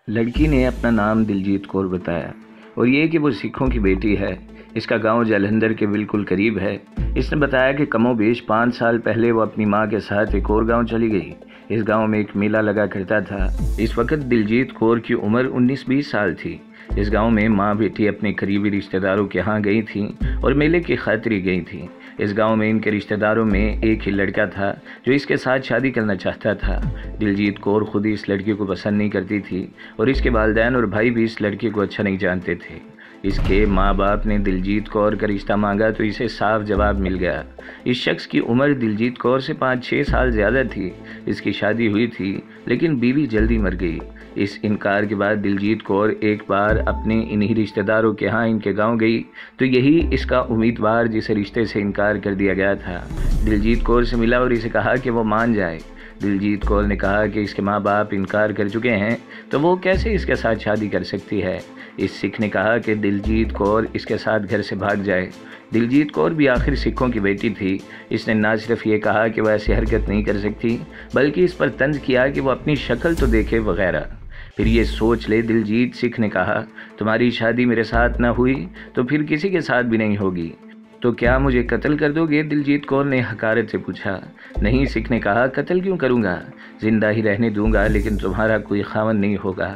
لڑکی نے اپنا نام دلجیت کور بتایا اور یہ کہ وہ سکھوں کی بیٹی ہے۔ اس کا گاؤں جلندھر کے بالکل قریب ہے۔ اس نے بتایا کہ کم و بیش 5 سال پہلے وہ اپنی ماں کے ساتھ ایک اور گاؤں چلی گئی۔ اس گاؤں میں ایک میلہ لگا کرتا تھا۔ اس وقت دلجیت کور کی عمر 19-20 سال تھی۔ اس گاؤں میں ماں بیٹی اپنے قریبی رشتہ داروں کے ہاں گئی تھیں اور میلے کی خاطر گئی تھیں۔ اس گاؤں میں ان کے رشتہ داروں میں ایک ہی لڑکا تھا جو اس کے ساتھ شادی کرنا چاہتا تھا۔ دلجیت کور خود اس لڑکی کو پسند نہیں کرتی تھی اور اس کے والدین اور بھائی بھی اس لڑکی کو اچھا نہیں جانتے تھے۔ اس کے ماں باپ نے دلجیت کور کا رشتہ مانگا تو اسے صاف جواب مل گیا۔ اس شخص کی عمر دلجیت کور سے 5-6 سال زیادہ تھی۔ اس کی شادی ہوئی تھی لیکن بیوی جلدی مر گئی۔ اس انکار کے بعد دلجیت کور ایک بار اپنے انہی رشتہ داروں کے ہاں ان کے گاؤں گئی تو یہی اس کا امیدوار جسے رشتے سے انکار کر دیا گیا تھا دلجیت کور سے ملا اور اسے کہا کہ وہ مان جائے۔ دلجیت کور نے کہا کہ اس کے ماں باپ انکار کر چکے ہیں تو وہ کیسے اس کے ساتھ شادی کر سکتی ہے۔ اس سکھ نے کہا کہ دلجیت کور اس کے ساتھ گھر سے بھاگ جائے۔ دلجیت کور بھی آخر سکھوں کی بیٹی تھی۔ اس نے نہ صرف یہ کہا کہ وہ ایسی حرکت نہیں کر سکتی بلکہ اس پر طنز کیا کہ وہ اپنی شکل تو دیکھے وغیرہ۔ پھر یہ سوچ لے، دلجیت سکھ نے کہا، تمہاری شادی میرے ساتھ نہ ہوئی تو پھر کسی کے ساتھ بھی نہیں ہوگی، تو کیا مجھے قتل کر دو گے؟ دلجیت کور نے حقارت سے پوچھا۔ نہیں، سکھ نے کہا، قتل کیوں کروں گا، زندہ ہی رہنے دوں گا لیکن تمہارا کوئی خاوند نہیں ہوگا۔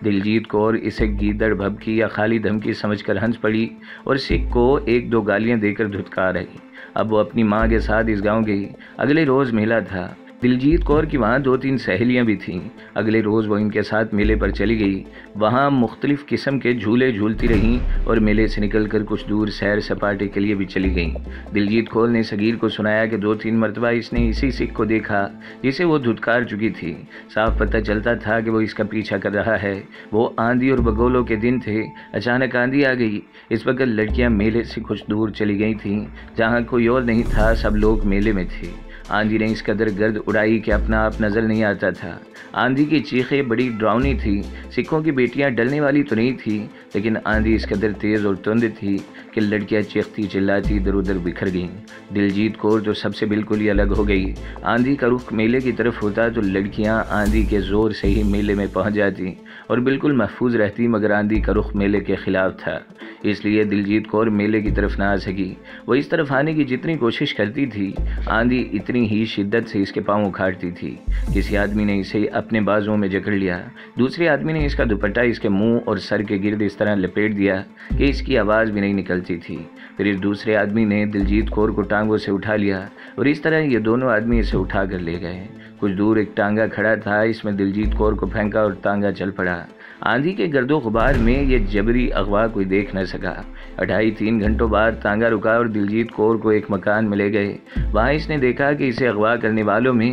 دلجیت کور اسے گیدڑ بھبکی یا خالی دھمکی سمجھ کر ہنس پڑی اور سکھ کو 1-2 گالیاں دے کر دھتکار رہی۔ اب وہ اپنی ماں کے ساتھ اس گاؤں گئی۔ اگلے روز میلہ تھا۔ دلجیت کور کی وہاں 2-3 سہیلیاں بھی تھیں۔ اگلے روز وہ ان کے ساتھ میلے پر چلی گئی۔ وہاں مختلف قسم کے جھولے جھولتی رہیں اور میلے سے نکل کر کچھ دور سیر سپاٹے کے لیے بھی چلی گئیں۔ دلجیت کور نے صغیر کو سنایا کہ 2-3 مرتبہ اس نے اسی سکھ کو دیکھا جسے وہ دھتکار چکی تھی۔ صاف پتہ چلتا تھا کہ وہ اس کا پیچھا کر رہا ہے۔ وہ آندھی اور بگولوں کے دن تھے۔ اچانک آندھی آ گئی۔ اس وقت لڑکیاں میلے سے کچھ دور چلی گئی تھیں جہاں کوئی اور نہیں تھا، سب لوگ میلے میں تھے۔ آندھی نے اس قدر گرد اڑائی کہ اپنا آپ نظر نہیں آتا تھا۔ آندھی کی چیخیں بڑی ڈراؤنی تھی۔ سکھوں کی بیٹیاں ڈرنے والی تو نہیں تھی لیکن آندھی اس قدر تیز اور تند تھی کہ لڑکیاں چیختی چلاتی ادھر ادھر بکھر گئیں۔ دلجیت کور جو سب سے بالکل ہی الگ ہو گئی۔ آندھی کا رخ میلے کی طرف ہوتا تو لڑکیاں آندھی کے زور سے ہی میلے میں پہنچ جاتی اور بالکل محفوظ رہتی، مگر آندھی کا رخ میلے کے خلاف تھا، اس لیے دلجیت کور میلے کی طرف نہ آ سکی۔ وہ اس طرف آنے کی جتنی کوشش کرتی تھی، آندھی اتنی ہی شدت سے اس کے پاؤں اکھاڑتی تھی۔ کسی آدمی نے اسے اپنے بازوؤں میں جکڑ لیا۔ دوسرے آدمی نے اس کا دوپٹہ اس کے منہ اور سر کے گرد اس طرح لپیٹ دیا کہ اس کی آواز بھی نہیں نکلتی تھی۔ پھر اس دوسرے آدمی نے دلجیت کور کو ٹانگوں سے اٹھا لیا اور اس طرح یہ دونوں آدمی اسے اٹھا کر لے گئے۔ کچھ دور ایک ٹانگا کھڑا تھا، اس میں دلجیت کور کو پھینکا اور ٹانگا چل پڑا۔ آندھی کے گرد و غبار میں یہ جبری اغوا کوئی دیکھ نہ سکا۔ 2.5-3 گھنٹوں بعد ٹانگا رکا اور دلجیت کور کو ایک مکان میں لے گئے۔ وہاں اس نے دیکھا کہ اسے اغوا کرنے والوں میں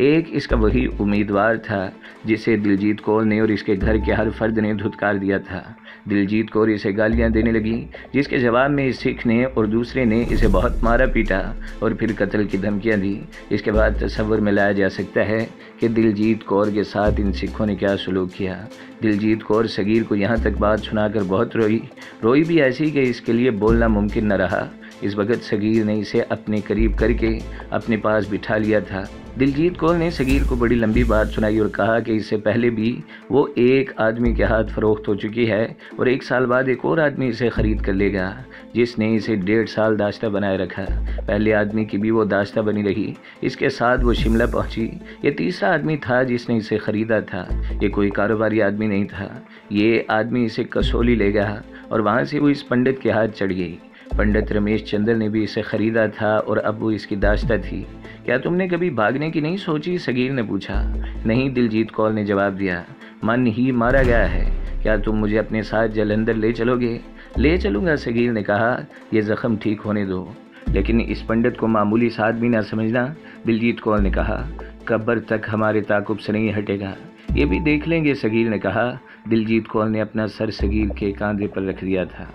ایک اس کا وہی امیدوار تھا جسے دلجیت کور نے اور اس کے گھر کے ہر فرد نے دھتکار دیا تھا۔ دلجیت کور اسے گالیاں دینے لگی جس کے جواب میں اس سکھ نے اور دوسرے نے اسے بہت مارا پیٹا اور پھر قتل کی دھمکیاں دی۔ اس کے بعد تصور میں لایا جا سکتا ہے کہ دلجیت کور کے ساتھ ان سکھوں نے کیا سلوک کیا۔ دلجیت کور صغیر کو یہاں تک بات سنا کر بہت روئی بھی ایسی کہ اس کے لیے بولنا ممکن نہ رہا۔ اس وقت صغیر نے اسے اپنے قریب کر کے اپنے پاس بٹھا لیا تھا۔ دلجیت کور نے صغیر کو بڑی لمبی بات سنائی اور کہا کہ اس سے پہلے بھی وہ ایک آدمی کے ہاتھ فروخت ہو چکی ہے اور 1 سال بعد ایک اور آدمی اسے خرید کر لے گا جس نے اسے 1.5 سال داشتہ بنائے رکھا۔ پہلے آدمی کی بھی وہ داشتہ بنی رہی، اس کے ساتھ وہ شملہ پہنچی۔ یہ تیسرا آدمی تھا جس نے اسے خریدا تھا۔ یہ کوئی کاروباری آدمی نہیں تھا۔ یہ آدمی اسے کسولی لے گیا اور وہاں سے وہ اس پنڈت کے ہاتھ چڑھ گئی۔ پنڈت رمیش چندر نے بھی اسے خریدا تھا اور اب وہ اس کی داشتہ تھی۔ کیا تم نے کبھی بھاگنے کی نہیں سوچی؟ صغیر نے پوچھا۔ نہیں، دلجیت کور نے جواب دیا، من ہی مارا گیا ہے۔ کیا تم مجھے اپنے ساتھ جلندھر لے چلو گے؟ لے چلوں گا، صغیر نے کہا، یہ زخم ٹھیک ہونے دو، لیکن اس پنڈت کو معمولی سا آدمی نہ سمجھنا۔ دلجیت کور نے کہا، قبر تک ہمارے تعاقب سے نہیں ہٹے گا، یہ بھی دیکھ لیں گے، صغیر نے کہا۔ دلجیت کور نے اپنا سر صغیر کے کاندھے پر رکھ دیا تھا۔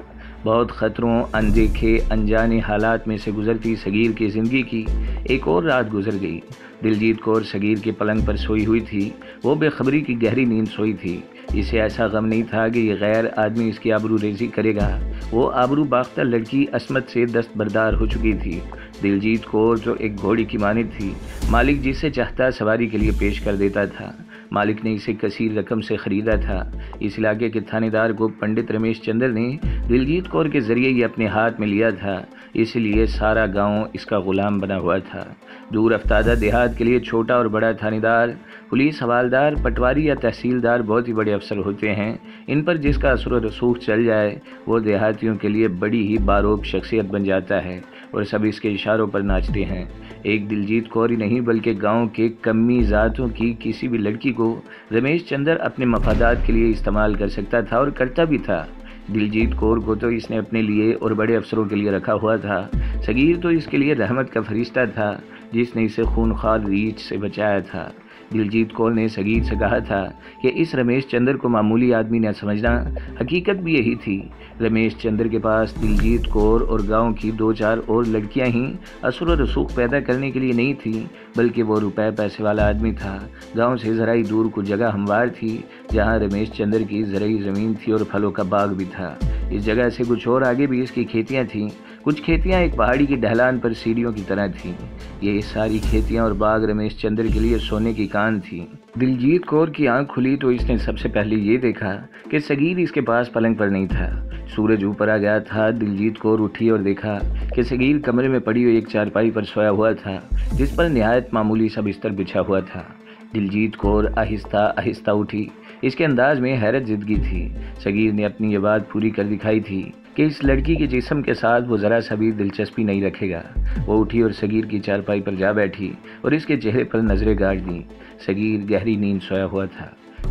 بہت خطروں، اندیکھے، انجانے حالات میں سے گزرتی صغیر کی زندگی کی ایک اور رات گزر گئی۔ دلجیت کور صغیر کے پلنگ پر سوئی ہوئی تھی۔ وہ بے خبری کی گہری نیند سوئی تھی۔ اسے ایسا غم نہیں تھا کہ یہ غیر آدمی اس کی آبرو ریزی کرے گا۔ وہ آبرو باختہ لڑکی عصمت سے دستبردار ہو چکی تھی۔ دلجیت کور جو ایک گھوڑی کی مانند تھی، مالک جسے چاہتا سواری کے لیے پیش کر دیتا تھا۔ مالک نے اسے کثیر رقم سے خریدا تھا۔ اس علاقے کے تھانے دار کو پنڈت رمیش چندر نے دلجیت کور کے ذریعے یہ اپنے ہاتھ میں لیا تھا، اس لیے سارا گاؤں اس کا غلام بنا ہوا تھا۔ دور افتادہ دیہات کے لیے چھوٹا اور بڑا تھانے دار، پولیس حوالدار، پٹواری یا تحصیلدار بہت ہی بڑے افسر ہوتے ہیں۔ ان پر جس کا اثر و رسوخ چل جائے وہ دیہاتیوں کے لیے بڑی ہی باروب شخصیت بن جاتا ہے اور سب اس کے اشاروں پر ناچتے ہیں۔ ایک دلجیت کور ہی نہیں بلکہ گاؤں کے کمی ذاتوں کی کسی بھی لڑکی کو رمیش چندر اپنے مفادات کے لیے استعمال کر سکتا تھا اور کرتا بھی تھا۔ دلجیت کور کو تو اس نے اپنے لیے اور بڑے افسروں کے لیے رکھا ہوا تھا۔ صغیر تو اس کے لیے رحمت کا فرشتہ تھا جس نے اسے خونخوار ریچھ سے بچایا تھا۔ دلجیت کور نے صغیر سے کہا تھا کہ اس رمیش چندر کو معمولی آدمی نہ سمجھنا، حقیقت بھی یہی تھی۔ رمیش چندر کے پاس دلجیت کور اور گاؤں کی 2-4 اور لڑکیاں ہی اثر و رسوخ پیدا کرنے کے لیے نہیں تھیں، بلکہ وہ روپے پیسے والا آدمی تھا۔ گاؤں سے ذرا ہی دور کچھ جگہ ہموار تھی جہاں رمیش چندر کی زرعی زمین تھی اور پھلوں کا باغ بھی تھا۔ اس جگہ سے کچھ اور آگے بھی اس کی کھیتیاں تھیں۔ کچھ کھیتیاں ایک پہاڑی کی ڈھلان پر سیڑھیوں کی طرح تھیں۔ یہ ساری کھیتیاں اور باغ رمیش چندر کے لیے سونے کی کان تھیں۔ دلجیت کور کی آنکھ کھلی تو اس نے سب سے پہلے یہ دیکھا کہ صغیر اس کے پاس پلنگ پر نہیں تھا۔ سورج اوپر آ گیا تھا۔ دلجیت کور اٹھی اور دیکھا کہ صغیر کمرے میں پڑی ہوئی ایک چارپائی پر سویا ہوا تھا جس پر نہایت معمولی سا بستر بچھا ہوا تھا۔ دلجیت کور آہستہ آہستہ اٹھی۔ اس کے انداز میں حیرت زدگی تھی۔ صغیر نے اپنی یہ بات پوری کر دکھائی تھی کہ اس لڑکی کے جسم کے ساتھ وہ ذرا سا بھی دلچسپی نہیں رکھے گا۔ وہ اٹھی اور صغیر کی چارپائی پر جا بیٹھی اور اس کے چہرے پر نظریں گاڑ دیں۔ صغیر گہری نیند سویا ہوا تھا۔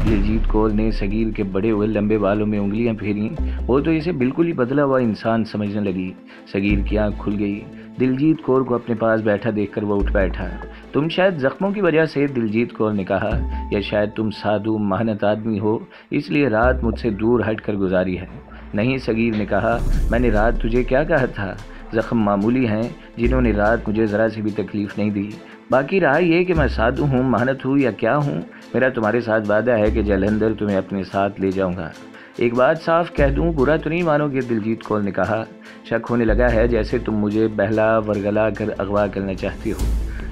دلجیت کور نے صغیر کے بڑے ہوئے لمبے بالوں میں انگلیاں پھیریں۔ وہ تو اسے بالکل ہی بدلا ہوا انسان سمجھنے لگی۔ صغیر کی آنکھ کھل گئی۔ دلجیت کور کو اپنے پاس بیٹھا دیکھ کر وہ اٹھ بیٹھا۔ تم شاید زخموں کی وجہ سے، دلجیت کور نے کہا، یا شاید تم سادھو محنت آدمی ہو اس لیے رات مجھ سے دور ہٹ کر گزاری ہے۔ نہیں، صغیر نے کہا، میں نے رات تجھے کیا کہا تھا؟ زخم معمولی ہیں جنہوں نے رات مجھے ذرا سی بھی تکلیف نہیں دی۔ باقی رہا یہ کہ میں سادھو ہوں، محنت ہوں یا کیا ہوں، میرا تمہارے ساتھ وعدہ ہے کہ جلندھر تمہیں اپنے ساتھ لے جاؤں گا۔ ایک بات صاف کہہ دوں، برا تو نہیں مانو گے، دلجیت کور نے کہا۔ شک ہونے لگا ہے جیسے تم مجھے بہلا ورگلا کر اغوا کرنا چاہتی ہو۔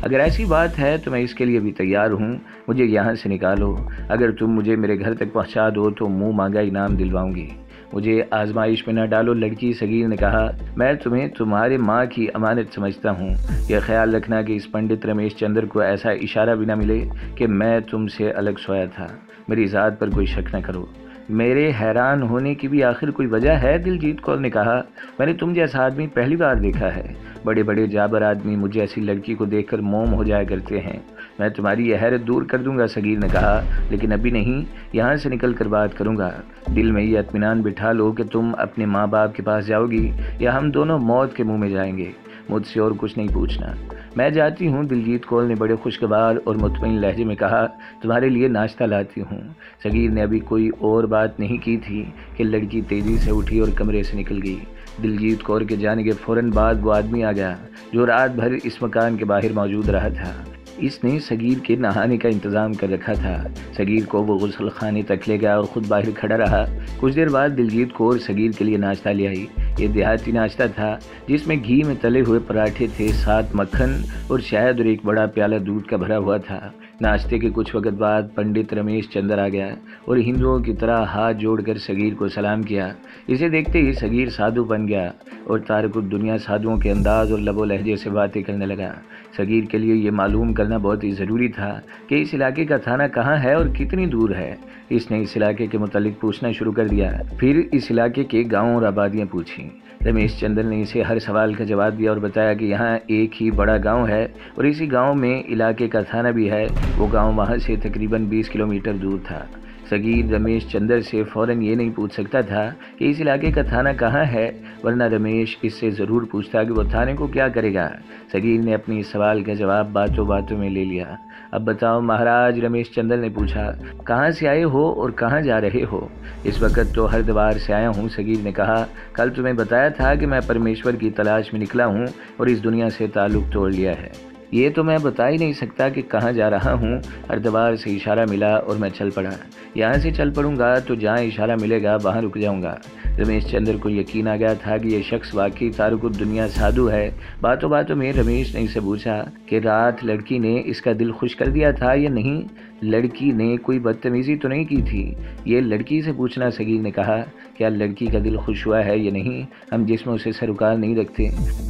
اگر ایسی بات ہے تو میں اس کے لیے بھی تیار ہوں، مجھے یہاں سے نکالو۔ اگر تم مجھے میرے گھر تک پہنچا دو تو منہ مانگا انعام دلواؤں گی۔ مجھے آزمائش میں نہ ڈالو، لڑکی، صغیر نے کہا۔ میں تمہیں تمہارے ماں کی امانت سمجھتا ہوں۔ یہ خیال رکھنا کہ اس پنڈت رمیش چندر کو ایسا اشارہ بھی نہ ملے کہ میں تم سے الگ سویا تھا۔ میری ذات پر کوئی شک نہ کرو۔ میرے حیران ہونے کی بھی آخر کوئی وجہ ہے، دلجیت کور نے کہا۔ میں نے تم جیسا آدمی پہلی بار دیکھا ہے۔ بڑے بڑے جابر آدمی مجھے ایسی لڑکی کو دیکھ کر موم ہو جایا کرتے ہیں۔ میں تمہاری یہ حیرت دور کر دوں گا، صغیر نے کہا، لیکن ابھی نہیں، یہاں سے نکل کر بات کروں گا۔ دل میں یہ اطمینان بٹھا لو کہ تم اپنے ماں باپ کے پاس جاؤ گی یا ہم دونوں موت کے منہ میں جائیں گے۔ مجھ سے اور کچھ نہیں پوچھنا۔ میں جاتی ہوں، دلجیت کور نے بڑے خوشگوار اور مطمئن لہجے میں کہا، تمہارے لیے ناشتہ لاتی ہوں۔ صغیر نے ابھی کوئی اور بات نہیں کی تھی کہ لڑکی تیزی سے اٹھی اور کمرے سے نکل گئی۔ دلجیت کور کے جانے کے فوراً بعد وہ آدمی آ گیا جو رات بھر اس مکان کے باہر موجود رہا تھا۔ اس نے صغیر کے نہانے کا انتظام کر رکھا تھا۔ صغیر کو وہ غسل خانے تک لے گیا اور خود باہر کھڑا رہا۔ کچھ دیر بعد دلجیت کور صغیر کے لیے ناشتہ لے آئی۔ یہ دیہاتی ناشتہ تھا جس میں گھی میں تلے ہوئے پراٹھے تھے، ساتھ مکھن اور شہد اور ایک بڑا پیالہ دودھ کا بھرا ہوا تھا۔ ناشتے کے کچھ وقت بعد پنڈت رمیش چندر آ گیا اور ہندوؤں کی طرح ہاتھ جوڑ کر صغیر کو سلام کیا۔ اسے دیکھتے ہی صغیر سادھو بن گیا اور تارک الدنیا سادھوؤں کے انداز اور لب و لہجے سے باتیں کرنے لگا۔ صغیر کے لیے یہ معلوم کرنا بہت ہی ضروری تھا کہ اس علاقے کا تھانہ کہاں ہے اور کتنی دور ہے۔ اس نے اس علاقے کے متعلق پوچھنا شروع کر دیا، پھر اس علاقے کے گاؤں اور آبادیاں پوچھیں۔ رمیش چندر نے اسے ہر سوال کا جواب دیا اور بتایا کہ یہاں ایک ہی بڑا گاؤں ہے اور اسی گاؤں میں علاقے کا تھانہ بھی ہے۔ وہ گاؤں وہاں سے تقریباً 20 کلومیٹر دور تھا۔ صغیر رمیش چندر سے فوراً یہ نہیں پوچھ سکتا تھا کہ اس علاقے کا تھانہ کہاں ہے، ورنہ رمیش اس سے ضرور پوچھتا کہ وہ تھانے کو کیا کرے گا۔ صغیر نے اپنی اس سوال کا جواب باتوں باتوں میں لے لیا۔ اب بتاؤ مہاراج، رمیش چندر نے پوچھا، کہاں سے آئے ہو اور کہاں جا رہے ہو؟ اس وقت تو ہردوار سے آیا ہوں، صغیر نے کہا۔ کل تمہیں بتایا تھا کہ میں پرمیشور کی تلاش میں نکلا ہوں اور اس دنیا سے تعلق توڑ لیا ہے۔ یہ تو میں بتا ہی نہیں سکتا کہ کہاں جا رہا ہوں۔ ہردوار سے اشارہ ملا اور میں چل پڑا۔ یہاں سے چل پڑوں گا تو جہاں اشارہ ملے گا وہاں رک جاؤں گا۔ رمیش چندر کو یقین آ گیا تھا کہ یہ شخص واقعی تارک الدنیا سادھو ہے۔ باتوں باتوں میں رمیش نے اسے پوچھا کہ رات لڑکی نے اس کا دل خوش کر دیا تھا یا نہیں۔ لڑکی نے کوئی بدتمیزی تو نہیں کی تھی؟ یہ لڑکی سے پوچھنا، صغیر نے کہا۔ کیا لڑکی کا دل خوش ہوا ہے یا نہیں؟ ہم جسموں سے سروکار نہیں رکھتے،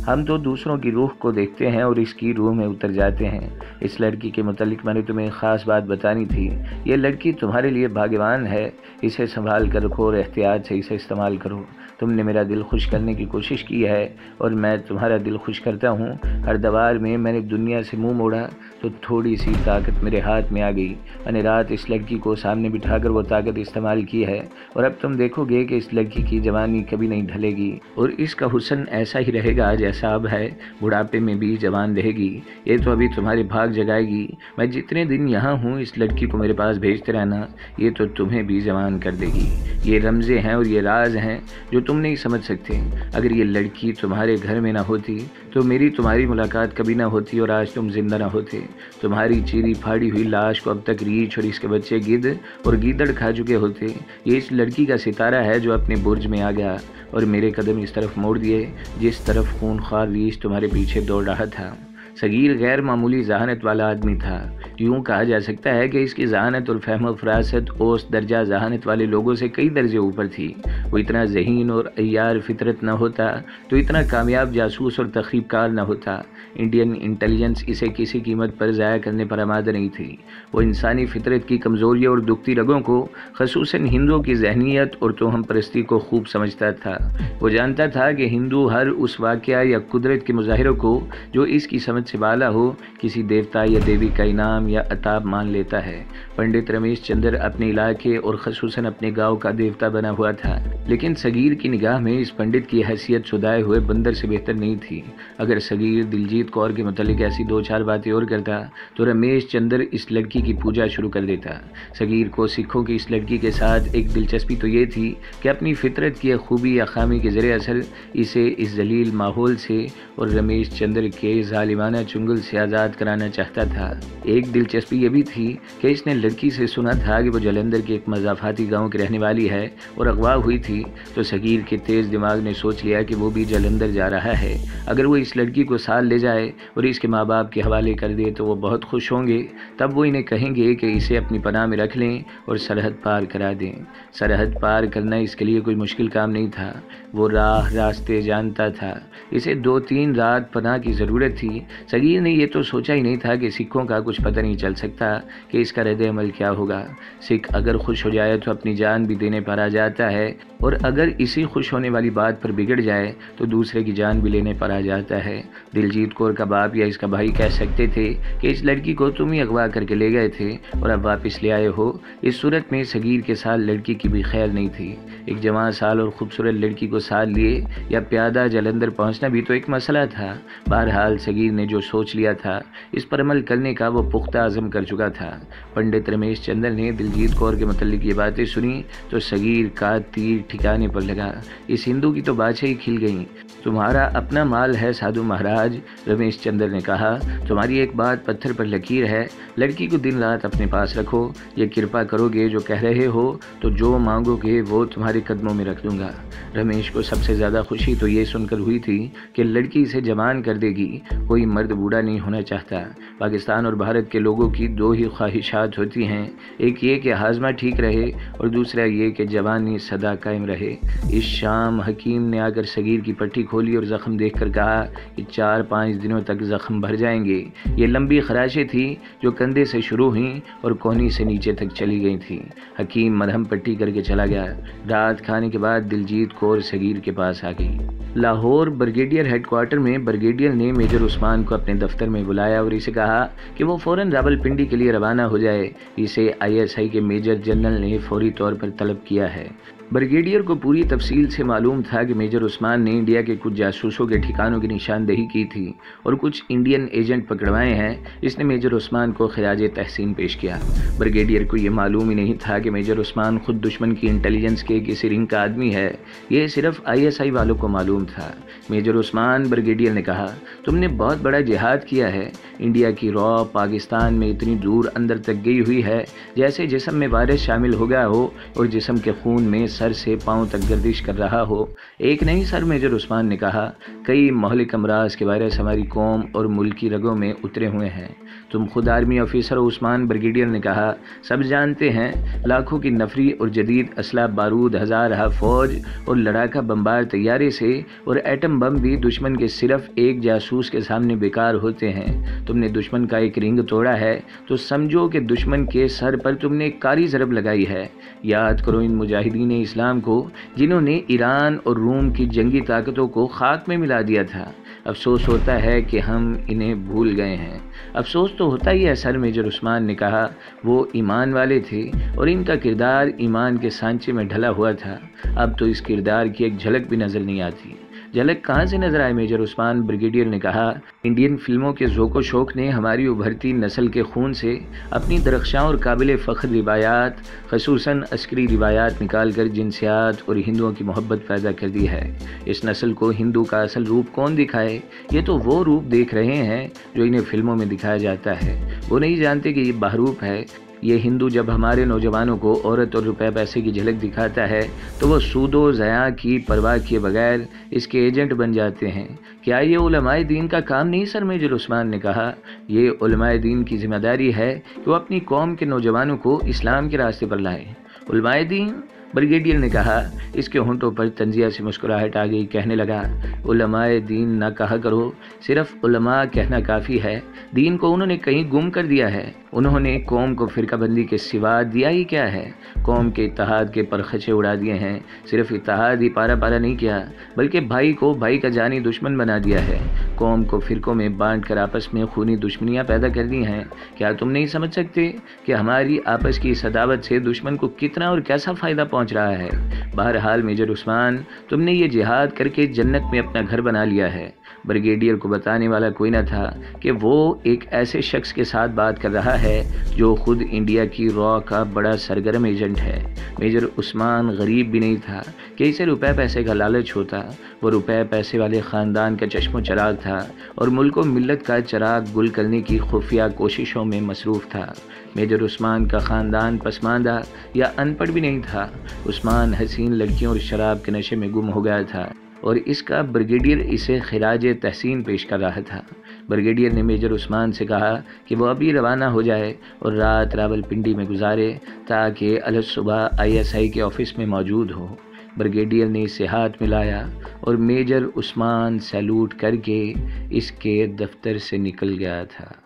ہم تو دوسروں کی روح کو دیکھتے ہیں اور اس کی روح میں اتر جاتے ہیں۔ اس لڑکی کے متعلق میں نے تمہیں خاص بات بتانی تھی۔ یہ لڑکی تمہارے لیے بھاگیوان ہے، اسے سنبھال کر رکھو اور احتیاط سے اسے استعمال کرو۔ تم نے میرا دل خوش کرنے کی کوشش کی ہے اور میں تمہارا دل خوش کرتا ہوں۔ ہر دوار میں نے دنیا سے منہ موڑا تو تھوڑی سی طاقت میرے ہاتھ میں آ گئی۔ میں نے رات اس لڑکی کو سامنے بٹھا کر وہ طاقت استعمال کی ہے، اور اب تم دیکھو گے کہ اس لڑکی کی جوانی کبھی نہیں ڈھلے گی اور اس کا حسن ایسا ہی رہے گا جیسا اب ہے، بڑھاپے میں بھی جوان رہے گی۔ یہ تو ابھی تمہارے بھاگ جگائے گی۔ میں جتنے دن یہاں ہوں اس لڑکی کو میرے پاس بھیجتے رہنا، یہ تو تمہیں بھی جوان کر دے گی۔ یہ رمزیں ہیں اور یہ راز ہیں جو تم نہیں سمجھ سکتے۔ اگر یہ لڑکی تمہارے گھر میں نہ ہوتی تو میری تمہاری ملاقات کبھی نہ ہوتی اور آج تم زندہ نہ ہوتے۔ تمہاری چیری پھاڑی ہوئی لاش کو اب تک ریچھ اور اس کے بچے گدھ اور گیدڑ کھا چکے ہوتے۔ یہ اس لڑکی کا ستارہ ہے جو اپنے برج میں آ گیا اور میرے قدم اس طرف موڑ دیے جس طرف خونخوار ریچھ تمہارے پیچھے دوڑ رہا تھا۔ صغیر غیر معمولی ذہانت والا آدمی تھا۔ یوں کہا جا سکتا ہے کہ اس کی ذہانت اور فہم و فراست اوسط درجہ ذہانت والے لوگوں سے کئی درجے اوپر تھی۔ وہ اتنا ذہین اور عیار فطرت نہ ہوتا تو اتنا کامیاب جاسوس اور تخریب کار نہ ہوتا۔ انڈین انٹیلیجنس اسے کسی قیمت پر ضائع کرنے پر آمادہ نہیں تھی۔ وہ انسانی فطرت کی کمزوریوں اور دکھتی رگوں کو، خصوصاً ہندوؤں کی ذہنیت اور توہم پرستی کو خوب سمجھتا تھا۔ وہ جانتا تھا کہ ہندو ہر اس واقعہ یا قدرت کے مظاہروں کو جو اس کی سمجھ سے بالا ہو کسی دیوتا یا دیوی کا انعام یا عطاب مان لیتا ہے۔ پنڈت رمیش چندر اپنے علاقے اور خصوصاً اپنے گاؤں کا دیوتا بنا ہوا تھا، لیکن صغیر کی نگاہ میں اس پنڈت کی حیثیت سدائے ہوئے بندر سے بہتر نہیں تھی۔ اگر صغیر دلجیت کور کے متعلق ایسی دو چار باتیں اور کرتا تو رمیش چندر اس لڑکی کی پوجا شروع کر دیتا۔ صغیر کو سکھوں کی اس لڑکی کے ساتھ ایک دلچسپی تو یہ تھی کہ اپنی فطرت کی خوبی یا خامی کے زیر اثر اسے اس ذلیل ماحول سے اور رمیش چندر کے ظالمانہ چنگل سے آزاد کرانا چاہتا تھا۔ ایک دلچسپی یہ بھی تھی کہ اس نے لڑکی سے سنا تھا کہ وہ جلندھر کے ایک مضافاتی گاؤں کی رہنے والی ہے اور اغوا ہوئی تھی، تو صغیر کے تیز دماغ نے سوچ لیا کہ وہ بھی جلندھر جا رہا ہے۔ اگر وہ اس لڑکی کو ساتھ لے جائے اور اس کے ماں باپ کے حوالے کر دے تو وہ بہت خوش ہوں گے۔ تب وہ انہیں کہیں گے کہ اسے اپنی پناہ میں رکھ لیں اور سرحد پار کرا دیں۔ سرحد پار کرنا اس کے لیے کوئی مشکل کام نہیں تھا۔ وہ راستے جانتا تھا۔ اسے 2-3 رات پناہ کی ضرورت تھی۔ صغیر نے یہ تو سوچا ہی نہیں تھا کہ سکھوں کا کچھ پتہ نہیں چل سکتا کہ اس کا رد عمل کیا ہوگا۔ سکھ اگر خوش ہو جائے تو اپنی جان بھی دینے پر آ جاتا ہے، اور اگر اسی خوش ہونے والی بات پر بگڑ جائے تو دوسرے کی جان بھی لینے پر آ جاتا ہے۔ دلجیت کور کا باپ یا اس کا بھائی کہہ سکتے تھے کہ اس لڑکی کو تم ہی اغوا کر کے لے گئے تھے اور اب واپس لے آئے ہو۔ اس صورت میں صغیر کے ساتھ لڑکی کی بھی خیر نہیں تھی۔ ایک جوان سال اور خوبصورت لڑکی کو ساتھ لیے یا پیادہ جلندھر پہنچنا بھی تو ایک مسئلہ تھا۔ بہرحال صغیر نے جو سوچ لیا تھا اس پر عمل کرنے کا وہ پختہ عزم کر چکا تھا۔ پنڈت رمیش چندر نے دلجیت کور کے متعلق یہ باتیں سنی تو صغیر کا تیر ٹھکانے پر لگا۔ اس ہندو کی تو باچھیں ہی کھل گئیں۔ تمہارا اپنا مال ہے سادھو مہاراج، رمیش چندر نے کہا۔ تمہاری ایک بات پتھر پر لکیر ہے، لڑکی کو دن رات اپنے پاس رکھو۔ یہ کرپا کرو گے جو کہہ رہے ہو تو جو مانگو گے وہ تمہارے قدموں میں رکھ دوں گا۔ رمیش کو سب سے زیادہ خوشی تو یہ سن کر ہوئی تھی کہ لڑکی اسے جوان کر دے گی۔ کوئی مرد بوڑھا نہیں ہونا چاہتا۔ پاکستان اور بھارت کے لوگوں کی 2 ہی خواہشات ہوتی ہیں، ایک یہ کہ ہاضمہ ٹھیک رہے اور دوسرا یہ کہ جوانی سدا قائم رہے۔ اس شام حکیم نے آ کر صغیر کی پٹی کھولی اور زخم دیکھ کر کہا کہ 4-5 دنوں تک زخم بھر جائیں گے۔ یہ لمبی خراشیں تھیں جو کندھے سے شروع ہوئیں اور کونی سے نیچے تک چلی گئی تھیں۔ حکیم مرہم پٹی کر کے چلا گیا۔ رات کھانے کے بعد دلجیت کور صغیر کے پاس آ گئی۔ لاہور بریگیڈیئر ہیڈ کوارٹر میں بریگیڈیئر نے میجر عثمان کو اپنے دفتر میں بلایا اور اسے کہا کہ وہ فوراً راولپنڈی کے لیے روانہ ہو جائے۔ اسے ISI کے میجر جنرل نے فوری طور پر طلب کیا ہے۔ بریگیڈیئر کو پوری تفصیل سے معلوم تھا کہ میجر عثمان نے انڈیا کے کچھ جاسوسوں کے ٹھکانوں کی نشاندہی کی تھی اور کچھ انڈین ایجنٹ پکڑوائے ہیں۔ اس نے میجر عثمان کو خراج تحسین پیش کیا۔ بریگیڈیئر کو یہ معلوم ہی نہیں تھا کہ میجر عثمان خود دشمن کی انٹیلیجنس کے کسی رنگ کا آدمی ہے، یہ صرف ISI والوں کو معلوم تھا۔ میجر عثمان، بریگیڈیئر نے کہا، تم نے بہت بڑا جہاد کیا ہے۔ انڈیا کی رعب پاکستان میں اتنی دور اندر تک گئی ہوئی ہے جیسے جسم میں وائرس شامل ہو گیا ہو اور جسم کے خون میں سر سے پاؤں تک گردش کر رہا ہو۔ ایک نہیں سر، میجر عثمان نے کہا، کئی مہلک امراض کے وائرس ہماری قوم اور ملک کی رگوں میں اترے ہوئے ہیں۔ تم خود آرمی آفیسر ہو عثمان، بریگیڈیئر نے کہا، سب جانتے ہیں لاکھوں کی نفری اور جدید اسلحہ بارود، ہزارہ فوج اور لڑاکا بمبار طیارے سے اور ایٹم بم بھی دشمن کے صرف ایک جاسوس کے سامنے بیکار ہوتے ہیں۔ تم نے دشمن کا ایک رنگ توڑا ہے تو سمجھو کہ دشمن کے سر پر تم نے کاری ضرب لگائی ہے۔ یاد کرو ان مجاہدین اسلام کو جنہوں نے ایران اور روم کی جنگی طاقتوں کو خاک میں ملا دیا تھا۔ افسوس ہوتا ہے کہ ہم انہیں بھول گئے ہیں۔ افسوس تو ہوتا ہی ہے سر، میجر عثمان نے کہا۔ وہ ایمان والے تھے اور ان کا کردار ایمان کے سانچے میں ڈھلا ہوا تھا۔ اب تو اس کردار کی ایک جھلک بھی نظر نہیں آتی۔ جھلک کہاں سے نظر آئے میجر عثمان، بریگیڈیئر نے کہا۔ انڈین فلموں کے ذوق و شوق نے ہماری ابھرتی نسل کے خون سے اپنی درخشاں اور قابل فخر روایات، خصوصاً عسکری روایات نکال کر جنسیات اور ہندوؤں کی محبت پیدا کر دی ہے۔ اس نسل کو ہندو کا اصل روپ کون دکھائے؟ یہ تو وہ روپ دیکھ رہے ہیں جو انہیں فلموں میں دکھایا جاتا ہے۔ وہ نہیں جانتے کہ یہ بہروپ ہے۔ یہ ہندو جب ہمارے نوجوانوں کو عورت اور روپے پیسے کی جھلک دکھاتا ہے تو وہ سود و ضیاع کی پرواہ کیے بغیر اس کے ایجنٹ بن جاتے ہیں۔ کیا یہ علماء دین کا کام نہیں سر، میجر عثمان نے کہا۔ یہ علماء دین کی ذمہ داری ہے کہ وہ اپنی قوم کے نوجوانوں کو اسلام کے راستے پر لائیں۔ علماء دین، بریگیڈیئر نے کہا۔ اس کے ہونٹوں پر تنزیہ سے مسکراہٹ آ گئی، کہنے لگا، علماء دین نہ کہا کرو، صرف علماء کہنا کافی ہے۔ دین کو انہوں نے کہیں گم کر دیا ہے۔ انہوں نے قوم کو فرقہ بندی کے سوا دیا ہی کیا ہے؟ قوم کے اتحاد کے پرخچے اڑا دیے ہیں۔ صرف اتحاد ہی پارا پارا نہیں کیا، بلکہ بھائی کو بھائی کا جانی دشمن بنا دیا ہے۔ قوم کو فرقوں میں بانٹ کر آپس میں خونی دشمنیاں پیدا کر دی ہیں۔ کیا تم نہیں سمجھ سکتے کہ ہماری آپس کی اس عداوت سے دشمن کو کتنا اور کیسا فائدہ پہنچ رہا ہے؟ بہرحال میجر عثمان، تم نے یہ جہاد کر کے جنت میں اپنا گھر بنا لیا ہے۔ بریگیڈیئر کو بتانے والا کوئی نہ تھا کہ وہ ایک ایسے شخص کے ساتھ بات کر رہا ہے جو خود انڈیا کی را کا بڑا سرگرم ایجنٹ ہے۔ میجر عثمان غریب بھی نہیں تھا کہ اسے روپے پیسے کا لالچ ہوتا۔ وہ روپے پیسے والے خاندان کا چشم و چراغ تھا اور ملک و ملت کا چراغ گل کرنے کی خفیہ کوششوں میں مصروف تھا۔ میجر عثمان کا خاندان پسماندہ یا ان پڑھ بھی نہیں تھا۔ عثمان حسین لڑکیوں اور شراب کے نشے میں گم ہو گیا تھا اور اس کا بریگیڈیئر اسے خراج تحسین پیش کر رہا تھا۔ بریگیڈیئر نے میجر عثمان سے کہا کہ وہ ابھی روانہ ہو جائے اور رات راولپنڈی میں گزارے تاکہ الصبح ISI کے آفس میں موجود ہو۔ بریگیڈیئر نے اسے ہاتھ ملایا اور میجر عثمان سیلوٹ کر کے اس کے دفتر سے نکل گیا تھا۔